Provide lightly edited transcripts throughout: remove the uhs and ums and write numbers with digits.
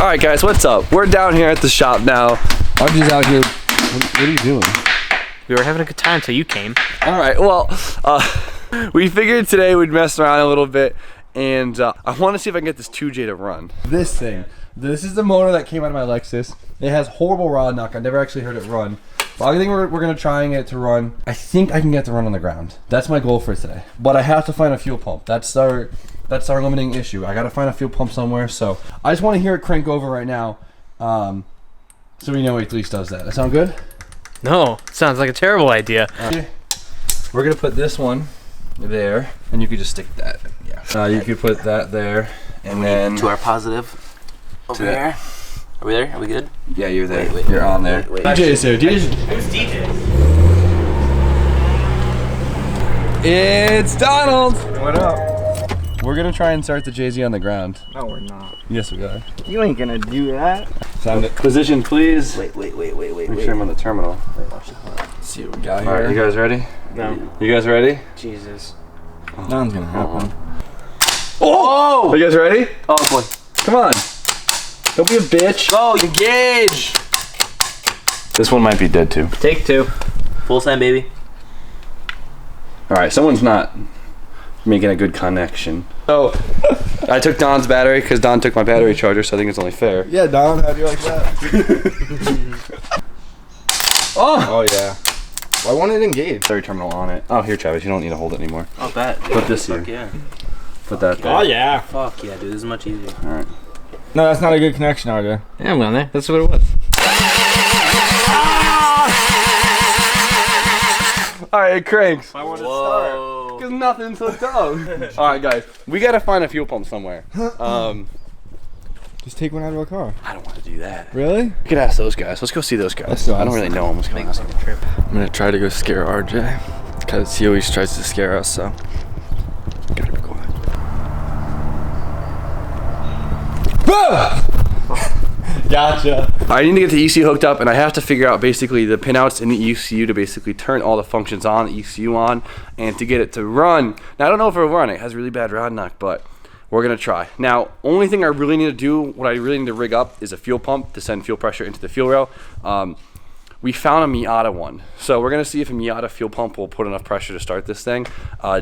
All right, guys, what's up? We're down here at the shop now. RJ's out here. What are you doing? We were having a good time until you came. All right, well, we figured today we'd mess around a little bit, and I want to see if I can get this 2J to run. This thing. This is the motor that came out of my Lexus. It has horrible rod knock. I never actually heard it run. But I think we're going to try and get it to run. I think I can get it to run on the ground. That's my goal for today. But I have to find a fuel pump. That's our limiting issue. I got to find a fuel pump somewhere. So I just want to hear it crank over right now. So we know it at least does that. That sound good? No, it sounds like a terrible idea. We're going to put this one there. And you could just stick that. Yeah. You could put that there. And then to our positive. Over here. Are we there? Are we good? Yeah, you're there. Wait, you're on there. DJ is here. Who's DJ? It's Donald. What up? We're gonna try and start the JZ on the ground. No, we're not. Yes, we are. You ain't gonna do that. Position, please. Wait. Make sure I'm on the terminal. Wait, watch this. Hold on. Let's see what we got here. All right, you guys ready? No. You guys ready? Jesus. Nothing's gonna happen. Oh! Are you guys ready? Oh boy. Come on. Don't be a bitch. Go, engage! This one might be dead too. Take two. Full send, baby. All right, someone's not making a good connection. So, I took Don's battery because Don took my battery charger, so I think it's only fair. Yeah, Don, how do you like that? Oh yeah. Why won't it engage? Battery terminal on it. Oh, here, Travis, you don't need to hold it anymore. Oh, bet. Put this here. Fuck yeah. Put that there. Oh yeah. Fuck yeah, dude. This is much easier. All right. No, that's not a good connection, RJ. Yeah, I'm on there. That's what it was. All right, it cranks. I want Whoa. Because nothing's hooked up. All right, guys, we gotta find a fuel pump somewhere. Just take one out of a car. I don't want to do that. Really? We could ask those guys. Let's go see those guys. Let's go I don't ask really them. know them. What's going on? I'm gonna try to go scare RJ, because he always tries to scare us, so. Gotta be quiet. Gotcha. I need to get the ECU hooked up, and I have to figure out basically the pinouts in the ECU to basically turn all the functions on, the ECU on, and to get it to run. Now, I don't know if it'll run. It has really bad rod knock, but we're gonna try. Now, only thing I really need to do, what I really need to rig up is a fuel pump to send fuel pressure into the fuel rail. We found a Miata one. So we're gonna see if a Miata fuel pump will put enough pressure to start this thing.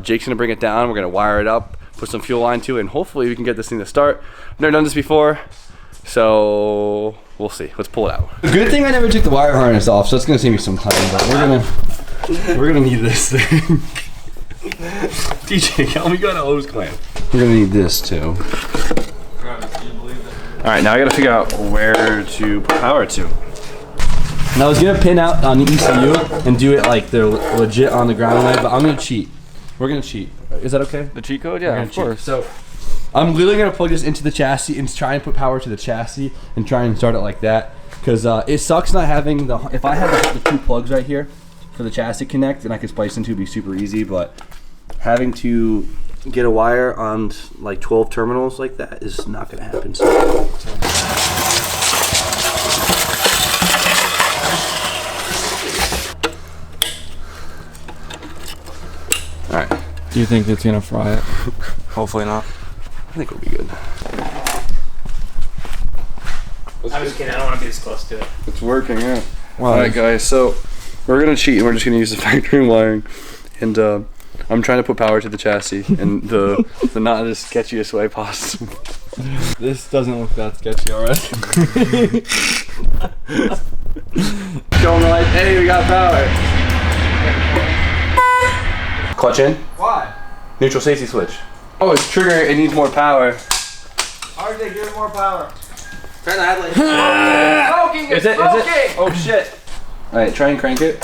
Jake's gonna bring it down. We're gonna wire it up, put some fuel line to it, and hopefully we can get this thing to start. I've never done this before, so we'll see. Let's pull it out. Good thing I never took the wire harness off, so it's gonna save me some time, but we're gonna need this thing. DJ, help me go to hose clamp. We're gonna need this too. All right, now I gotta figure out where to put power to. Now I was gonna pin out on the ECU and do it like they're legit on the ground way, but I'm gonna cheat. We're gonna cheat. Is that okay? The cheat code? Yeah, of course. So I'm literally gonna plug this into the chassis and try and put power to the chassis and try and start it like that. Cause it sucks not having the, if I had the two plugs right here for the chassis connect and I could splice into, it'd be super easy, but having to get a wire on like 12 terminals like that is not gonna happen. So. Alright. Do you think it's gonna fry it? Hopefully not. I think we'll be good. I'm just kidding. I don't want to be this close to it. It's working, yeah. Well, Alright guys, so we're gonna cheat and we're just gonna use the factory wiring. And I'm trying to put power to the chassis and the not as sketchiest way possible. this doesn't look that sketchy already. Show them the light. Hey, we got power. Clutch in. Why? Neutral safety switch. Oh, it's trigger. It needs more power. RJ, give it more power. Turn the headlight. Smoking! Is it? Oh shit. All right, try and crank it.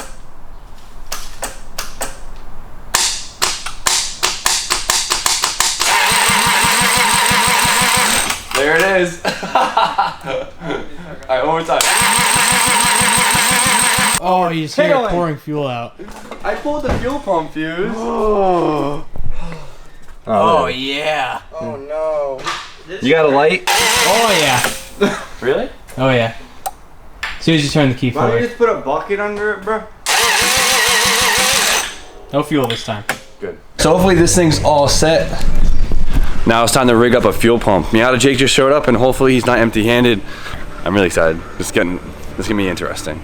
There it is. Alright, one more time. Oh, you just hear it pouring fuel out. I pulled the fuel pump fuse. Oh yeah. Oh no. You got a light? Oh yeah. Really? Oh yeah. As soon as you turn the key Why don't you forward. just put a bucket under it, bro? No fuel this time. Good. So hopefully this thing's all set. Now it's time to rig up a fuel pump. Miata Jake just showed up and hopefully he's not empty-handed. I'm really excited. This is gonna be interesting.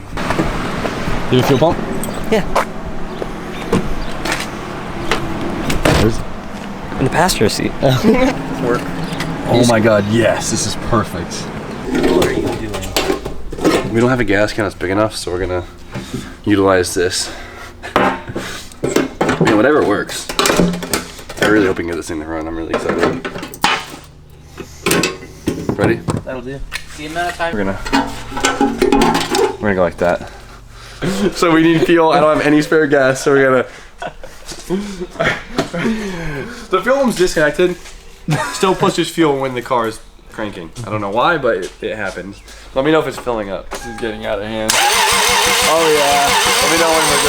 Do a fuel pump? Yeah. In the passenger seat. Work. Oh my god, yes, this is perfect. What are you doing? We don't have a gas can that's big enough, so we're gonna utilize this. Man, whatever works. I really hope we can get this thing to run. I'm really excited. Ready? That'll do. The amount of time. We're gonna go like that. So we need fuel. I don't have any spare gas, so we're gonna. The fuel pump's disconnected. Still pushes fuel when the car is cranking. I don't know why, but it happens. Let me know if it's filling up. This is getting out of hand. Oh yeah. Let me know when we're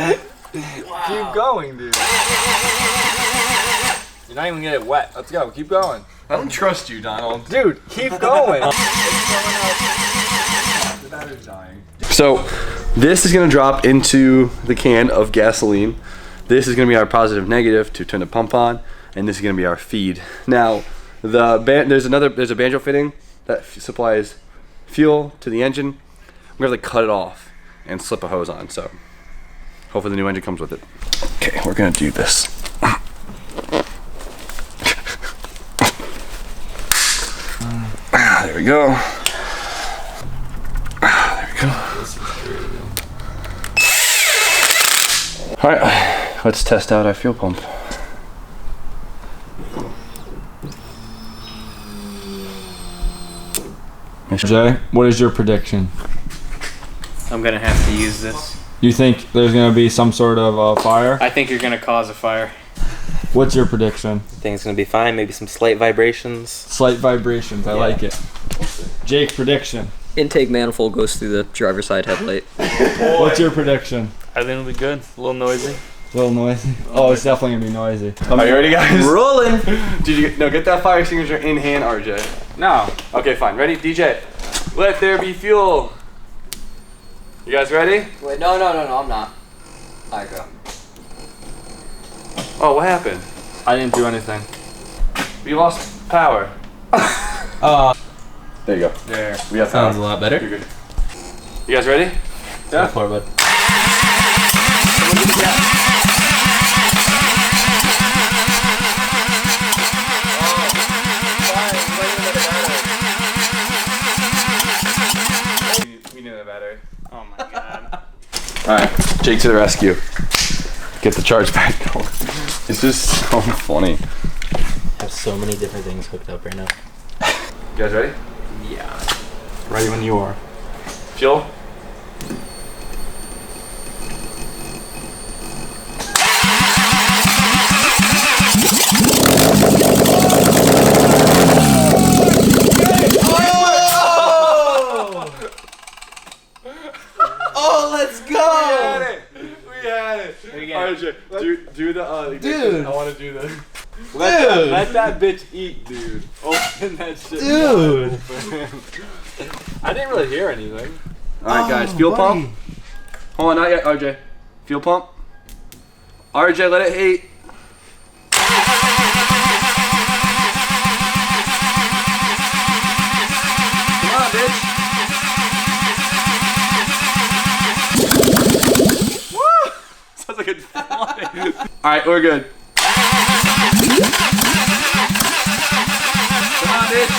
good. Keep going, dude. You're not even gonna get wet. Let's go. Keep going. I don't trust you, Donald. Dude, keep going. The battery's dying. So this is gonna drop into the can of gasoline. This is gonna be our positive negative to turn the pump on, and this is gonna be our feed. Now, there's a banjo fitting that supplies fuel to the engine. We're gonna have to cut it off and slip a hose on. So hopefully the new engine comes with it. Okay, we're gonna do this. There we go. There we go. All right, let's test out our fuel pump. Jay, what is your prediction? I'm gonna have to use this. You think there's gonna be some sort of fire? I think you're gonna cause a fire. What's your prediction? I think it's gonna be fine. Maybe some slight vibrations. Slight vibrations. I like it. Jake, prediction. Intake manifold goes through the driver's side headlight. What's your prediction? I think it'll be good. A little noisy. A little noisy. Oh, it's definitely gonna be noisy. Are you ready, guys? Rolling. Did you get that fire extinguisher in hand, RJ? No. Okay, fine. Ready? DJ, let there be fuel. You guys ready? Wait, no, I'm not. Alright, go. Oh, what happened? I didn't do anything. We lost power. There you go. There. We have power. Sounds a lot better. You're good. You guys ready? Yeah. For it, bud. We need a battery. Oh my god. Alright, Jake to the rescue. Get the charge back going. It's just so funny. I have so many different things hooked up right now. You guys ready? Yeah. Ready when you are. Fuel? Oh, let's go! We had it. RJ, do the Dude. I want to do this. Let that bitch eat, dude. Open that shit. Dude. I didn't really hear anything. Alright, guys, fuel pump. Hold on, not yet, RJ. Fuel pump. RJ, let it heat. Come on, bitch. Woo! Sounds like it's flying. Alright, we're good. Come on, bitch.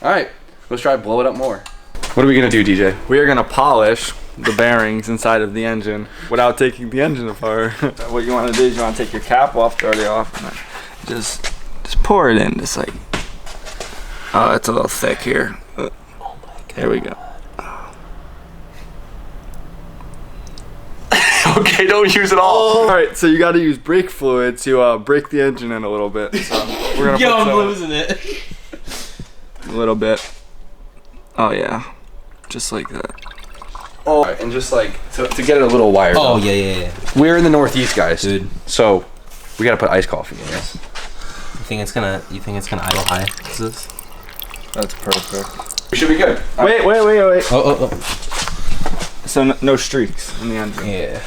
Alright, let's try to blow it up more. What are we gonna do, DJ? We are gonna polish the bearings inside of the engine without taking the engine apart. What you want to do is you want to take your cap off, throw it off, and then just pour it in, just like. Oh, it's a little thick here. There we go. Okay, don't use it all. All right, so you got to use brake fluid to brake the engine in a little bit. So we're gonna Yo, put I'm some- losing it. a little bit. Oh yeah, just like that. Oh, and just like to get it a little wired. Oh up. yeah. We're in the Northeast, guys. Dude. So we gotta put iced coffee in this. You think it's gonna idle high? Is this? That's perfect. We should be good. Wait. Oh. So no streaks in the engine. Yeah.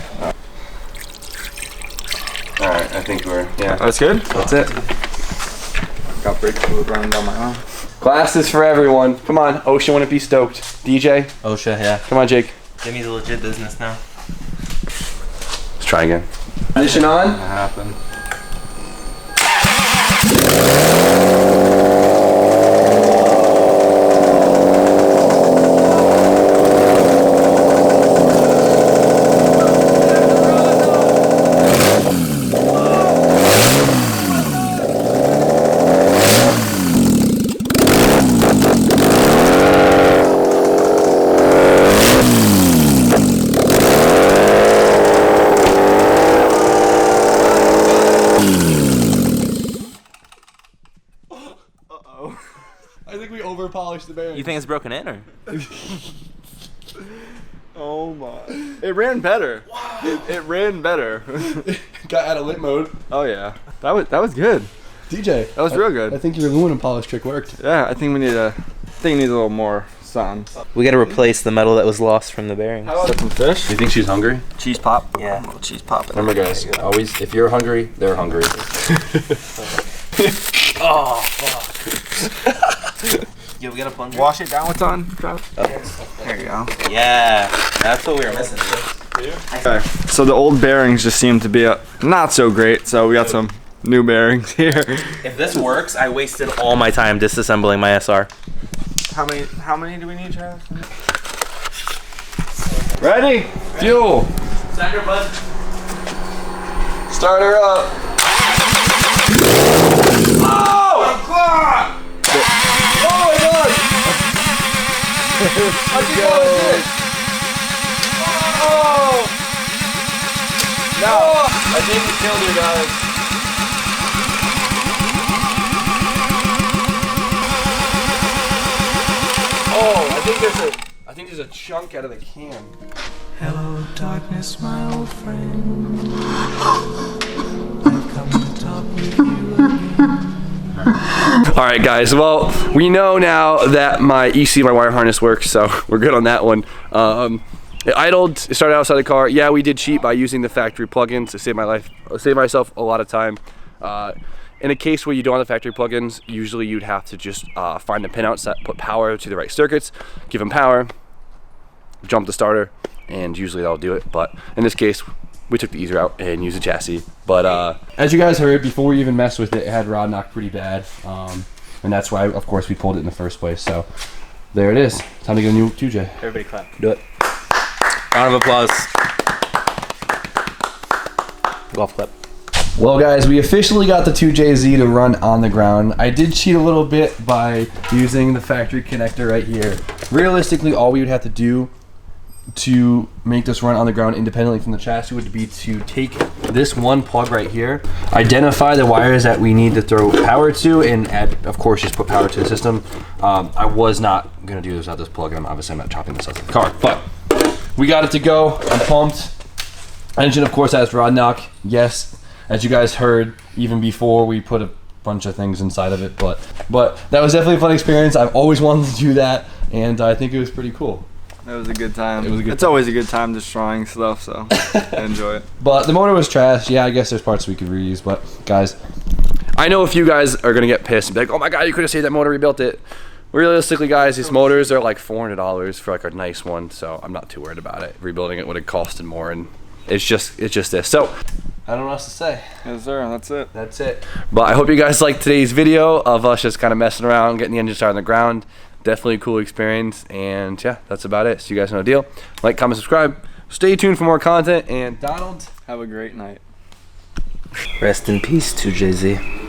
All right, I think we're That's good. That's it. Got brake fluid running down my arm. Glasses for everyone. Come on, Ocean wouldn't be stoked. DJ, OSHA, yeah. come on, Jake. Jimmy's a legit business now. Let's try again. Ignition on. That happened. I think we over polished the bearing. You think it's broken in or? Oh my! It ran better. Wow. It ran better. Got out of lit mode. Oh yeah, that was good. DJ, That was real good. I think your aluminum polish trick worked. Yeah, I think we need a little more sun. We gotta replace the metal that was lost from the bearings. Some fish. Do you think she's hungry? Cheese pop. Yeah. A little cheese pop. Remember, guys, always if you're hungry, they're hungry. Yo, we gotta plunge. Wash it down with sun. There you go. Yeah, that's what we were missing. Okay. So the old bearings just seem to be not so great. So we got some new bearings here. If this works, I wasted all my time disassembling my SR. How many do we need, Charles? Ready? Fuel. Second, bud. Start her up. I think we killed you guys. Oh, I think there's a chunk out of the can. Hello, darkness, my old friend. I've come to talk with you again. All right, guys. Well, we know now that my EC, my wire harness works, so we're good on that one. It idled. It started outside the car. Yeah, we did cheat by using the factory plugins to save myself a lot of time. In a case where you don't have the factory plugins, usually you'd have to just find the pinouts that put power to the right circuits, give them power, jump the starter, and usually that'll do it. But in this case, we took the easy route and used the chassis. But as you guys heard, before we even messed with it, it had rod knock pretty bad. And that's why, of course, we pulled it in the first place. So there it is. Time to get a new 2J. Everybody clap. Do it. Round of applause. Golf clap. Well, guys, we officially got the 2JZ to run on the ground. I did cheat a little bit by using the factory connector right here. Realistically, all we would have to do to make this run on the ground independently from the chassis would be to take this one plug right here, identify the wires that we need to throw power to, and add, of course, just put power to the system. I was not going to do this without this plug, and obviously I'm not chopping this out of the car, but we got it to go. I'm pumped. Engine, of course, has rod knock. Yes, as you guys heard, even before we put a bunch of things inside of it, but that was definitely a fun experience. I've always wanted to do that, and I think it was pretty cool. It was a good time. It was a good It's time. always a good time destroying stuff, so I enjoy it. But the motor was trash. Yeah, I guess there's parts we could reuse, but guys, I know a few guys are gonna get pissed and be like, oh my god, you could have saved that motor, rebuilt it. Realistically, guys, these motors are like $400 for like a nice one, so I'm not too worried about it. Rebuilding it would have costed more, and it's just this. So I don't know what else to say. Yes, sir. That's it. That's it. But I hope you guys liked today's video of us just kind of messing around, getting the engine started on the ground. Definitely a cool experience, and yeah, that's about it. So you guys know the deal. Like, comment, subscribe. Stay tuned for more content, and Donald, Have a great night. Rest in peace, 2JZ.